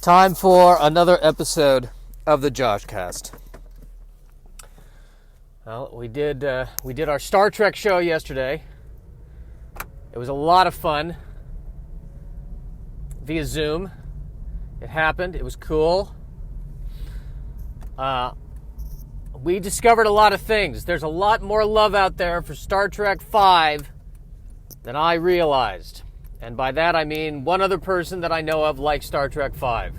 Time for another episode of the Joshcast. Well, we did our Star Trek show yesterday. It was a lot of fun via Zoom. It happened. It was cool. We discovered a lot of things. There's a lot more love out there for Star Trek V than I realized. And by that I mean one other person that I know of likes Star Trek V.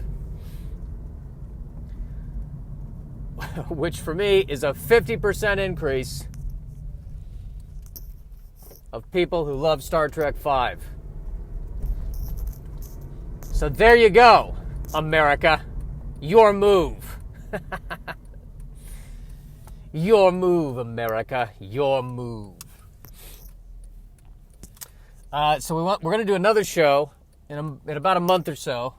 Which for me is a 50% increase of people who love Star Trek V. So there you go, America. Your move. Your move, America. Your move. So we're going to do another show in about a month or so.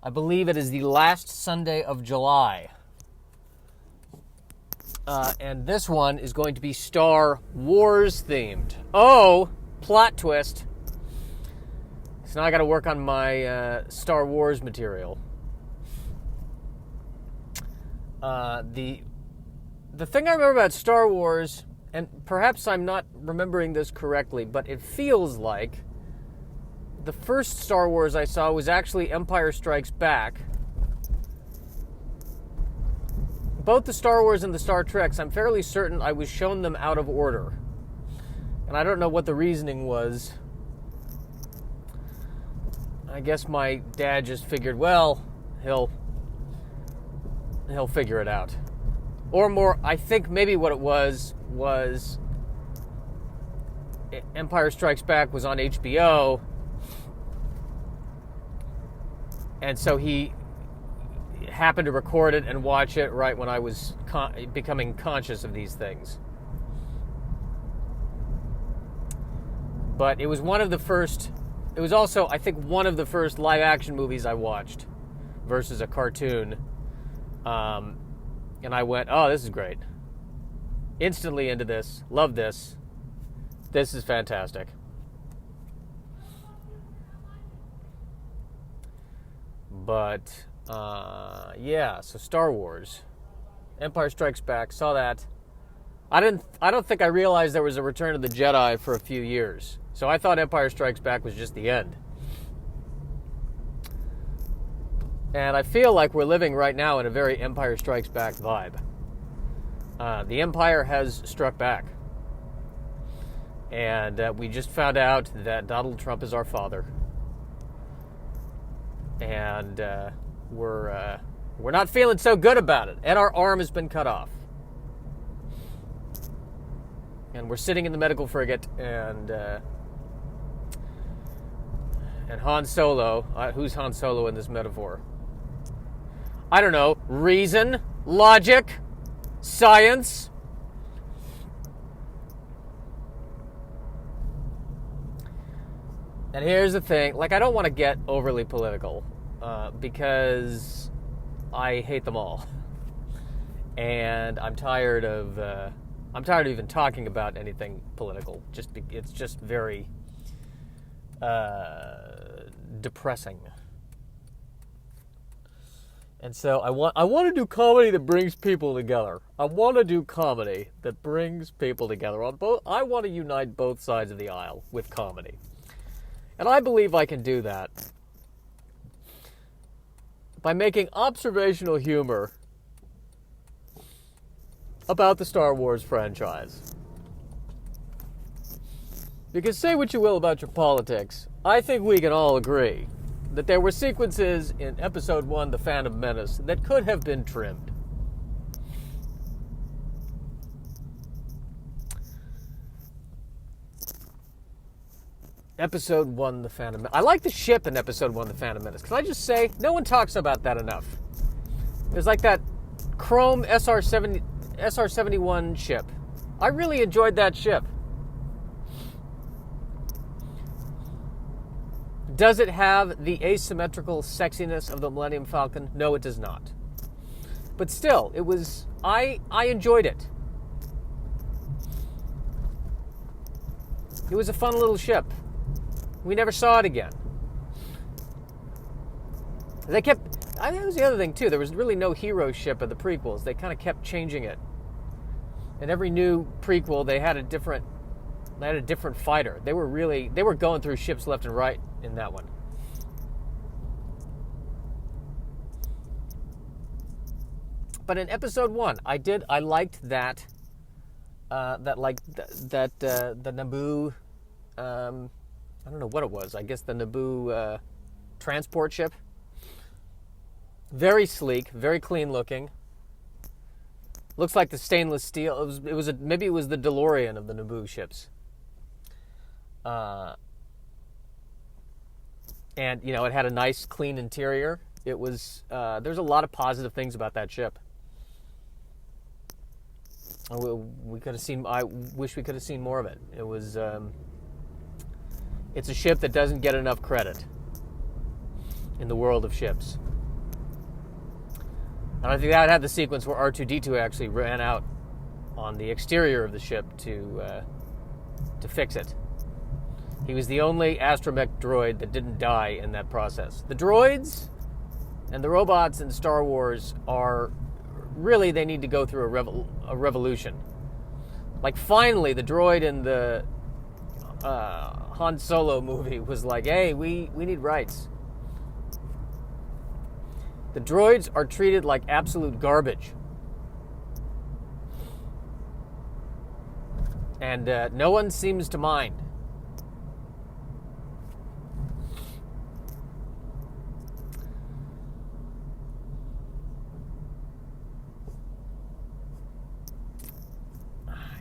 I believe it is the last Sunday of July. And this one is going to be Star Wars themed. Oh, plot twist. So now I got to work on my Star Wars material. The thing I remember about Star Wars, and perhaps I'm not remembering this correctly, but it feels like the first Star Wars I saw was actually Empire Strikes Back. Both the Star Wars and the Star Treks, I'm fairly certain I was shown them out of order. And I don't know what the reasoning was. I guess my dad just figured, well, he'll figure it out. Or more, I think maybe what it was Empire Strikes Back was on HBO, and so he happened to record it and watch it right when I was becoming conscious of these things. But it was one of the first, it was also, I think, one of the first live-action movies I watched versus a cartoon. And I went, oh, this is great. Instantly into this. Love this. This is fantastic. But, yeah, so Star Wars. Empire Strikes Back, saw that. I don't think I realized there was a Return of the Jedi for a few years. So I thought Empire Strikes Back was just the end. And I feel like we're living right now in a very Empire Strikes Back vibe. The Empire has struck back. And we just found out that Donald Trump is our father. And we're not feeling so good about it. And our arm has been cut off. And we're sitting in the medical frigate, and Han Solo, who's Han Solo in this metaphor? I don't know, reason, logic, science. And here's the thing, like, I don't want to get overly political, because I hate them all. And I'm tired of even talking about anything political. It's just very depressing. And so I want to do comedy that brings people together. I want to do comedy that brings people together. I want to unite both sides of the aisle with comedy. And I believe I can do that by making observational humor about the Star Wars franchise. Because say what you will about your politics, I think we can all agree that there were sequences in Episode 1, The Phantom Menace, that could have been trimmed. Episode 1, The Phantom Menace. I like the ship in Episode 1, The Phantom Menace. Can I just say, no one talks about that enough. There's like that chrome SR-71 ship. I really enjoyed that ship. Does it have the asymmetrical sexiness of the Millennium Falcon? No, it does not. But still, it was... I enjoyed it. It was a fun little ship. We never saw it again. They kept... that was the other thing, too. There was really no hero ship of the prequels. They kind of kept changing it. In every new prequel, they had a different fighter. They were going through ships left and right in that one. But in episode 1, I liked that the Naboo, I don't know what it was. I guess the Naboo transport ship. Very sleek, very clean looking. Looks like the stainless steel. Maybe it was the DeLorean of the Naboo ships. And it had a nice, clean interior. It was. There's a lot of positive things about that ship. We could have seen. I wish we could have seen more of it. It was. It's a ship that doesn't get enough credit in the world of ships. And I think that had the sequence where R2-D2 actually ran out on the exterior of the ship to fix it. He was the only astromech droid that didn't die in that process. The droids and the robots in Star Wars are really, they need to go through a revolution. Like, finally, the droid in the Han Solo movie was like, hey, we need rights. The droids are treated like absolute garbage. And no one seems to mind.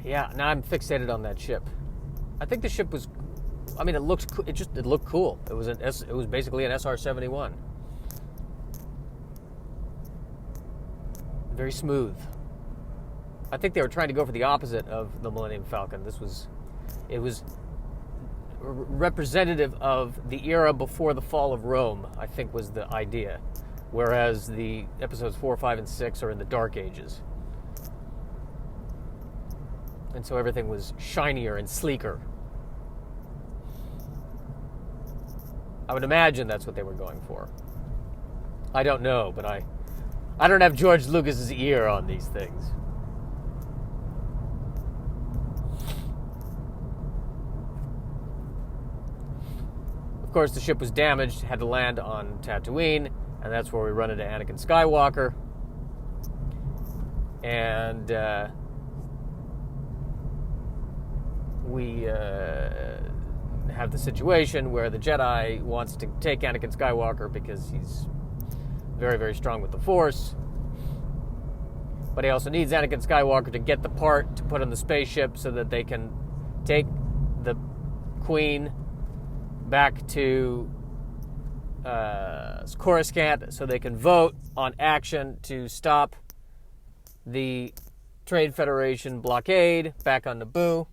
Yeah, now I'm fixated on that ship. I think the ship was, it looks, it looked cool. It was basically an SR-71. Very smooth. I think they were trying to go for the opposite of the Millennium Falcon. It was representative of the era before the fall of Rome, I think was the idea. Whereas the episodes 4, 5, and 6 are in the Dark Ages. And so everything was shinier and sleeker. I would imagine that's what they were going for. I don't know, but I don't have George Lucas's ear on these things. Of course, the ship was damaged, had to land on Tatooine, and that's where we run into Anakin Skywalker. And we have the situation where the Jedi wants to take Anakin Skywalker because he's very, very strong with the Force. But he also needs Anakin Skywalker to get the part to put on the spaceship so that they can take the Queen back to Coruscant so they can vote on action to stop the Trade Federation blockade back on Naboo.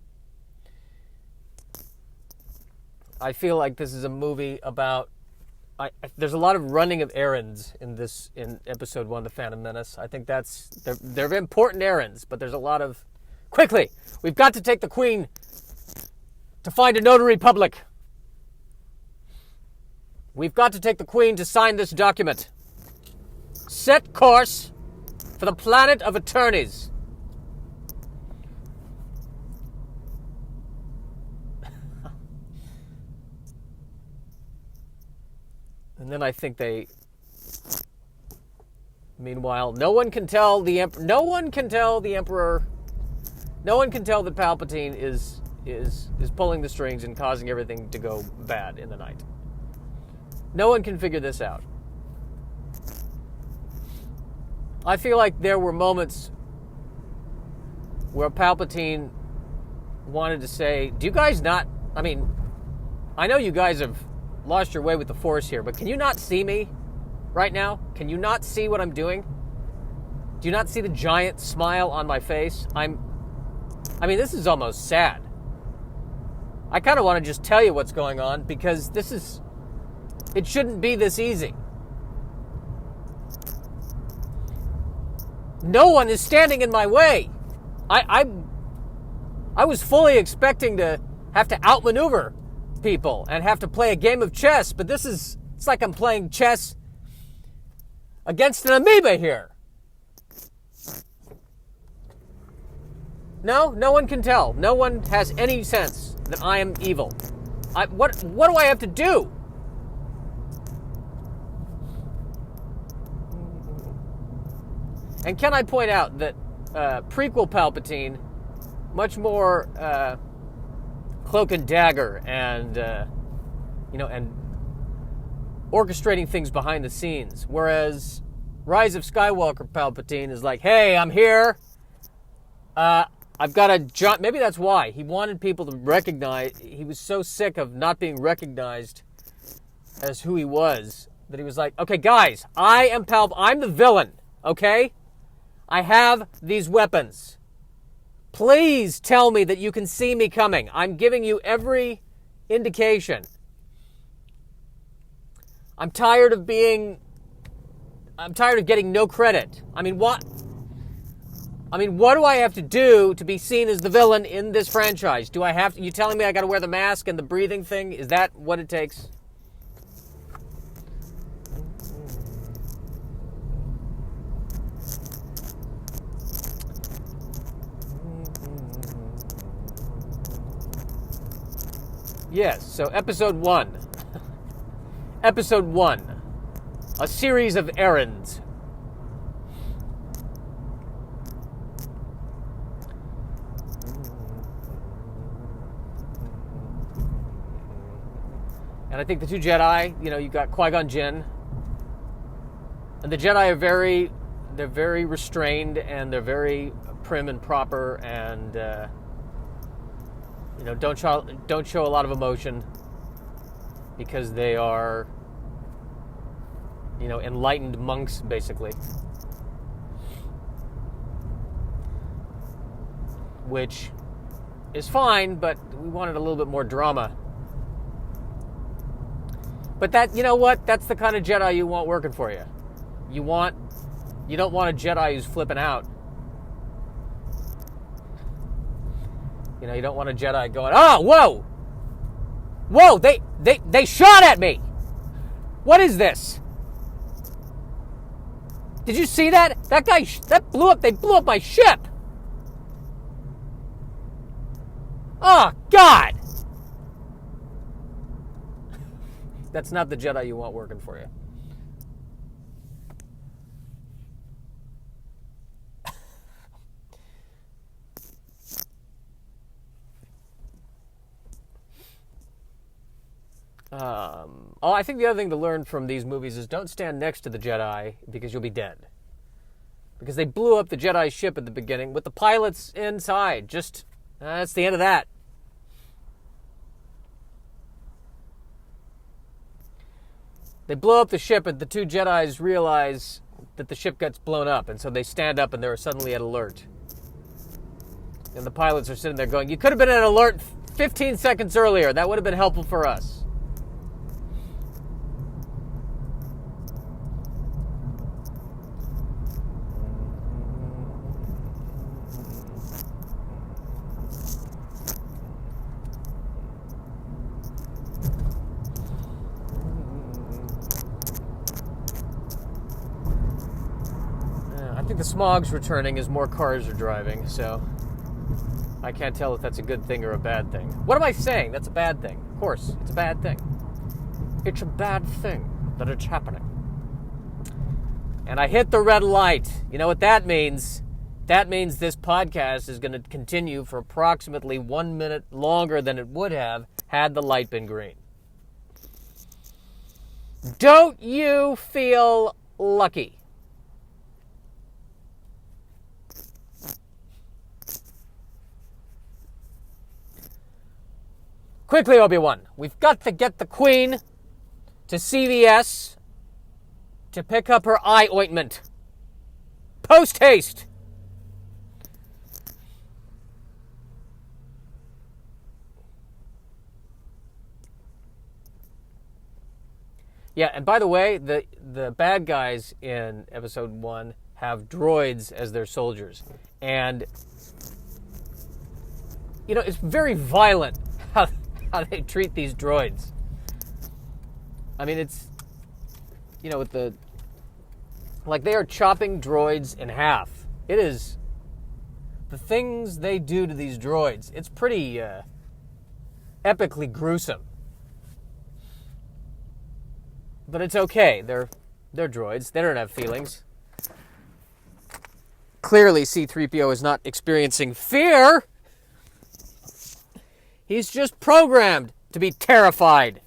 I feel like this is a movie about... there's a lot of running of errands in Episode 1, The Phantom Menace. I think they're important errands, but there's a lot of... Quickly! We've got to take the Queen to find a notary public. We've got to take the Queen to sign this document. Set course for the planet of attorneys. And then I think meanwhile, no one can tell the Emperor, no one can tell that Palpatine is pulling the strings and causing everything to go bad in the night. No one can figure this out. I feel like there were moments where Palpatine wanted to say, do you guys not, I know you guys have lost your way with the Force here, but can you not see me right now? Can you not see what I'm doing? Do you not see the giant smile on my face? This is almost sad. I kind of want to just tell you what's going on because it shouldn't be this easy. No one is standing in my way. I was fully expecting to have to outmaneuver people and have to play a game of chess, but it's like I'm playing chess against an amoeba here. No one can tell. No one has any sense that I am evil. What do I have to do? And can I point out that prequel Palpatine, much more cloak and dagger, and and orchestrating things behind the scenes, whereas Rise of Skywalker Palpatine is like, hey, I'm here. I've got a job. Maybe that's why he wanted people to recognize. He was so sick of not being recognized as who he was that he was like, okay, guys, I am I'm the villain. Okay, I have these weapons. Please tell me that you can see me coming. I'm giving you every indication. I'm tired of getting no credit. What do I have to do to be seen as the villain in this franchise? Do I have to? You telling me I got to wear the mask and the breathing thing? Is that what it takes? Yes, so episode 1. Episode 1. A series of errands. And I think the two Jedi, you got Qui-Gon Jinn. And the Jedi are they're very restrained, and they're very prim and proper, and don't show a lot of emotion, because they are enlightened monks, basically, which is fine, but we wanted a little bit more drama. But that's the kind of Jedi you want working for you. You don't want a Jedi who's flipping out. You don't want a Jedi going, oh, whoa, they shot at me. What is this? Did you see that? They blew up my ship. Oh, God. That's not the Jedi you want working for you. I think the other thing to learn from these movies is don't stand next to the Jedi, because you'll be dead. Because they blew up the Jedi ship at the beginning with the pilots inside. That's the end of that. They blow up the ship, and the two Jedis realize that the ship gets blown up, and so they stand up and they're suddenly at alert. And the pilots are sitting there going, you could have been at alert 15 seconds earlier. That would have been helpful for us. I think the smog's returning as more cars are driving, so I can't tell if that's a good thing or a bad thing. What am I saying? That's a bad thing. Of course, it's a bad thing. It's a bad thing that it's happening. And I hit the red light. You know what that means? That means this podcast is going to continue for approximately 1 minute longer than it would have had the light been green. Don't you feel lucky? Quickly, Obi-Wan. We've got to get the Queen to CVS to pick up her eye ointment. Post haste. Yeah, and by the way, the bad guys in episode 1 have droids as their soldiers. And, it's very violent how they treat these droids. I mean, it's, with the Like, they are chopping droids in half. It is... The things they do to these droids, it's pretty epically gruesome. But it's okay. They're droids. They don't have feelings. Clearly, C-3PO is not experiencing fear. He's just programmed to be terrified.